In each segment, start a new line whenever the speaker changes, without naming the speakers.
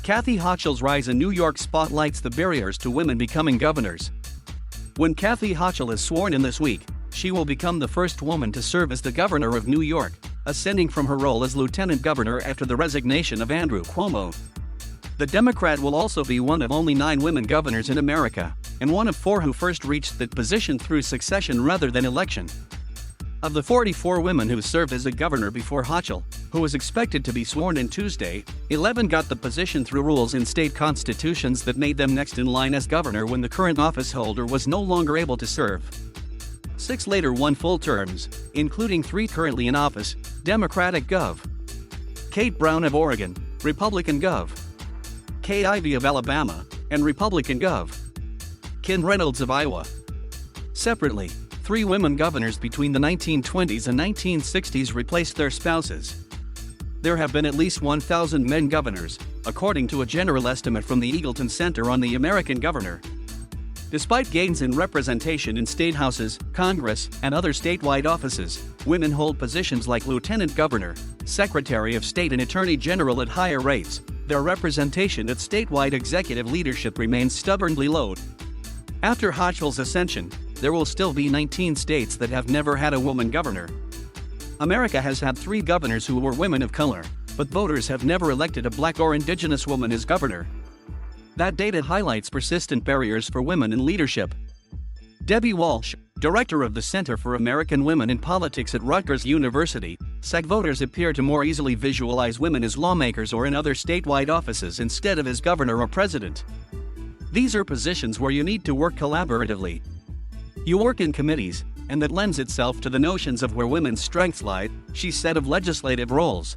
Kathy Hochul's rise in New York spotlights the barriers to women becoming governors. When Kathy Hochul is sworn in this week, she will become the first woman to serve as the governor of New York, ascending from her role as lieutenant governor after the resignation of Andrew Cuomo. The Democrat will also be one of only 9 women governors in America, and one of 4 who first reached that position through succession rather than election. Of the 44 women who served as a governor before Hochul, who was expected to be sworn in Tuesday, 11 got the position through rules in state constitutions that made them next in line as governor when the current office holder was no longer able to serve. 6 later won full terms, including 3 currently in office: Democratic Gov. Kate Brown of Oregon, Republican Gov. Kay Ivey of Alabama, and Republican Gov. Kim Reynolds of Iowa. Separately, 3 women governors between the 1920s and 1960s replaced their spouses. There have been at least 1,000 men governors, according to a general estimate from the Eagleton Center on the American Governor. Despite gains in representation in state houses, Congress, and other statewide offices, women hold positions like lieutenant governor, secretary of state, and attorney general at higher rates. Their representation at statewide executive leadership remains stubbornly low. After Hochul's ascension, there will still be 19 states that have never had a woman governor. America has had 3 governors who were women of color, but voters have never elected a black or indigenous woman as governor. That data highlights persistent barriers for women in leadership. Debbie Walsh, director of the Center for American Women in Politics at Rutgers University, said voters appear to more easily visualize women as lawmakers or in other statewide offices instead of as governor or president. These are positions where you need to work collaboratively. You work in committees, and that lends itself to the notions of where women's strengths lie, she said of legislative roles.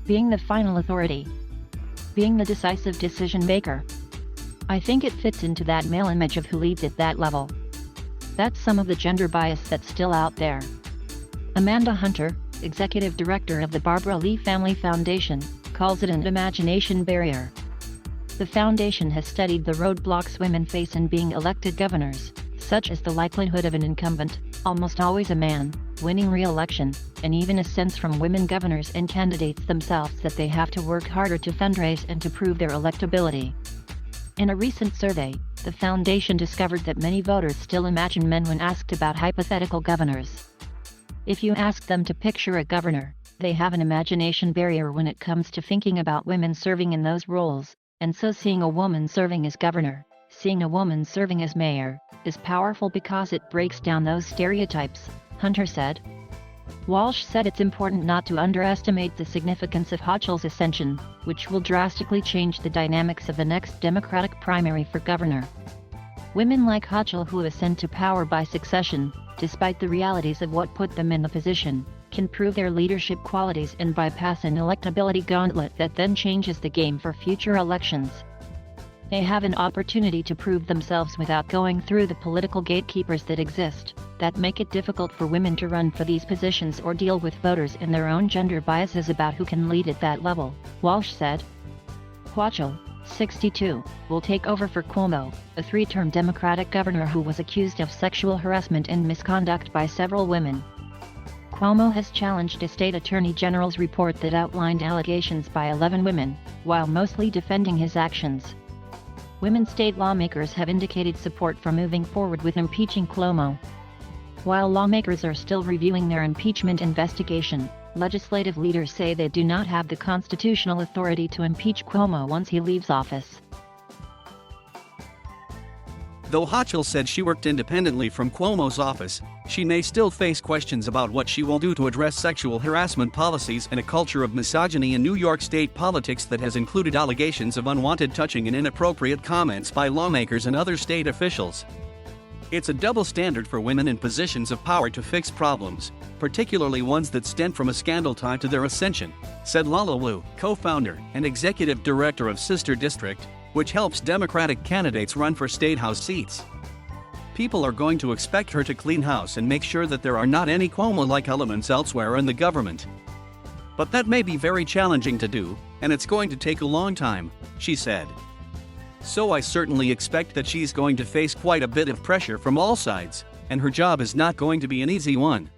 Being the final authority. Being the decisive decision maker. I think it fits into that male image of who leads at that level. That's some of the gender bias that's still out there. Amanda Hunter, executive director of the Barbara Lee Family Foundation, calls it an imagination barrier. The foundation has studied the roadblocks women face in being elected governors, such as the likelihood of an incumbent, almost always a man, winning re-election, and even a sense from women governors and candidates themselves that they have to work harder to fundraise and to prove their electability. In a recent survey, the foundation discovered that many voters still imagine men when asked about hypothetical governors. If you ask them to picture a governor, they have an imagination barrier when it comes to thinking about women serving in those roles, and so seeing a woman serving as governor, seeing a woman serving as mayor, is powerful because it breaks down those stereotypes, Hunter said. Walsh said it's important not to underestimate the significance of Hochul's ascension, which will drastically change the dynamics of the next Democratic primary for governor. Women like Hochul who ascend to power by succession, despite the realities of what put them in the position, can prove their leadership qualities and bypass an electability gauntlet that then changes the game for future elections. They have an opportunity to prove themselves without going through the political gatekeepers that exist, that make it difficult for women to run for these positions or deal with voters and their own gender biases about who can lead at that level, Walsh said. Hochul, 62, will take over for Cuomo, a 3-term Democratic governor who was accused of sexual harassment and misconduct by several women. Cuomo has challenged a state attorney general's report that outlined allegations by 11 women, while mostly defending his actions. Women state lawmakers have indicated support for moving forward with impeaching Cuomo. While lawmakers are still reviewing their impeachment investigation, legislative leaders say they do not have the constitutional authority to impeach Cuomo once he leaves office.
Though Hochul said she worked independently from Cuomo's office, she may still face questions about what she will do to address sexual harassment policies and a culture of misogyny in New York state politics that has included allegations of unwanted touching and inappropriate comments by lawmakers and other state officials. It's a double standard for women in positions of power to fix problems, particularly ones that stem from a scandal tied to their ascension, said Lala Wu, co-founder and executive director of Sister District, which helps Democratic candidates run for state house seats. People are going to expect her to clean house and make sure that there are not any Cuomo-like elements elsewhere in the government. But that may be very challenging to do, and it's going to take a long time, she said. So I certainly expect that she's going to face quite a bit of pressure from all sides, and her job is not going to be an easy one.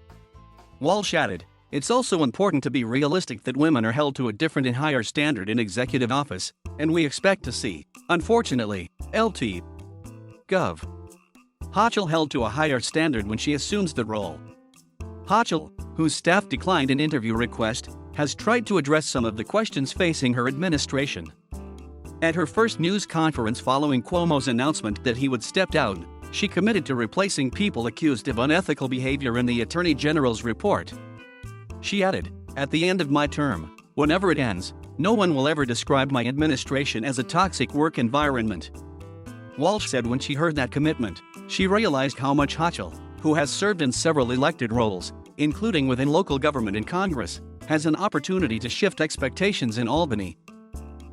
Walsh added, It's also important to be realistic that women are held to a different and higher standard in executive office, and we expect to see, unfortunately, Lt.Gov. Hochul held to a higher standard when she assumes the role. Hochul, whose staff declined an interview request, has tried to address some of the questions facing her administration. At her first news conference following Cuomo's announcement that he would step down, she committed to replacing people accused of unethical behavior in the Attorney General's report. She added, "At the end of my term, whenever it ends, no one will ever describe my administration as a toxic work environment." Walsh said when she heard that commitment, she realized how much Hochul, who has served in several elected roles, including within local government and Congress, has an opportunity to shift expectations in Albany.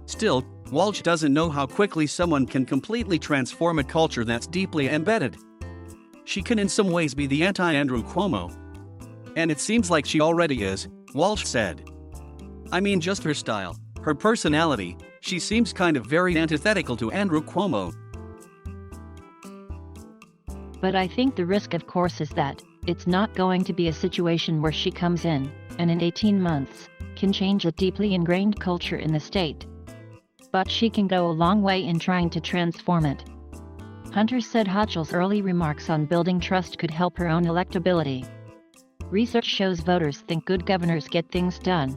Still, Walsh doesn't know how quickly someone can completely transform a culture that's deeply embedded. She can in some ways be the anti-Andrew Cuomo. And it seems like she already is, Walsh said. I mean, just her style, her personality, she seems kind of very antithetical to Andrew Cuomo.
But I think the risk, of course, is that it's not going to be a situation where she comes in, and in 18 months, can change a deeply ingrained culture in the state. But she can go a long way in trying to transform it. Hunter said Hochul's early remarks on building trust could help her own electability. Research shows voters think good governors get things done.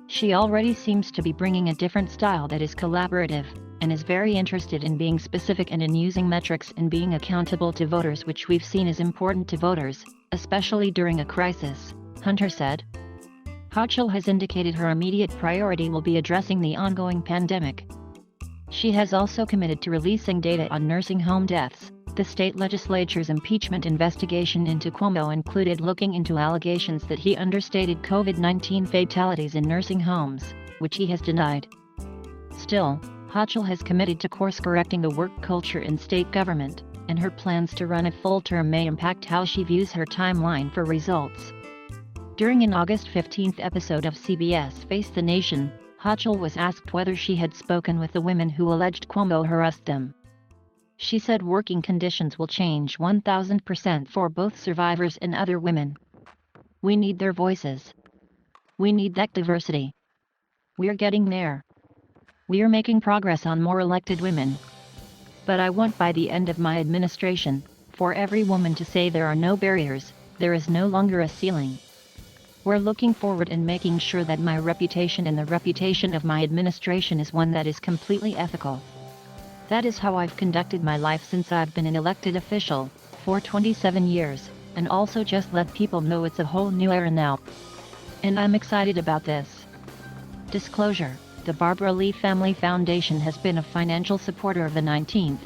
She already seems to be bringing a different style that is collaborative, and is very interested in being specific and in using metrics and being accountable to voters, which we've seen is important to voters, especially during a crisis, Hunter said. Hochul has indicated her immediate priority will be addressing the ongoing pandemic. She has also committed to releasing data on nursing home deaths. The state legislature's impeachment investigation into Cuomo included looking into allegations that he understated COVID-19 fatalities in nursing homes, which he has denied. Still, Hochul has committed to course-correcting the work culture in state government, and her plans to run a full term may impact how she views her timeline for results. During an August 15 episode of CBS Face the Nation, Hochul was asked whether she had spoken with the women who alleged Cuomo harassed them. She said working conditions will change 1000% for both survivors and other women. We need their voices. We need that diversity. We're getting there. We're making progress on more elected women. But I want by the end of my administration, for every woman to say there are no barriers, there is no longer a ceiling. We're looking forward and making sure that my reputation and the reputation of my administration is one that is completely ethical. That is how I've conducted my life since I've been an elected official, for 27 years, and also just let people know it's a whole new era now. And I'm excited about this. Disclosure: the Barbara Lee Family Foundation has been a financial supporter of the 19th.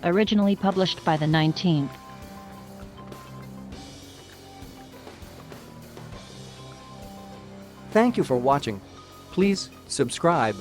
Originally published by the 19th.
Thank you for watching. Please subscribe